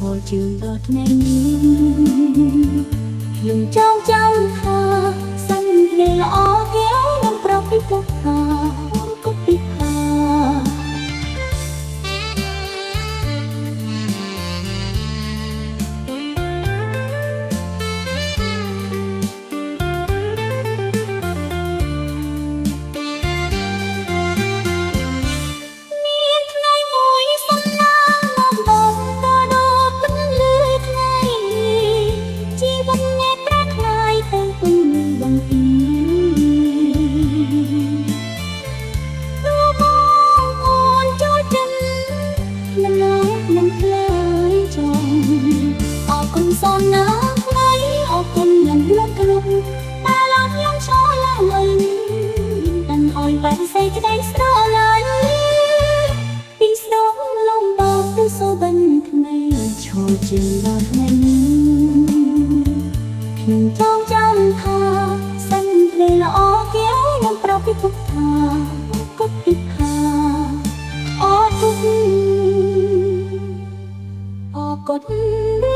ចូលជឿដល់ថ្ងៃនេះខ្ញុំចង់ចាំថាសិននាល្អគេនឹងប្រកបពីពុកថាគប់ពីថាសូនណាថ្ងៃអរគុណយ៉ាងលក់គ្រប់តែឡើងខ្ញុំឆ្លងឡើងមិនអើយបែរសេចក្តីស្រឡាញ់ពីស្នងលំបោកទៅសូបិនថ្ងៃឈរជើងដល់ថ្ងៃខ្ញុំចង់ចាំថាសិនព្រៃល្អគេនឹងប្រពីពុកថាគប់ពីថាអរគុណអរគុណ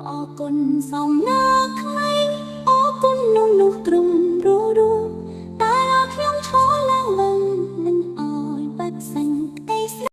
អរគុណសំណាក់ថ្មីអរគុណនោះទ្រង់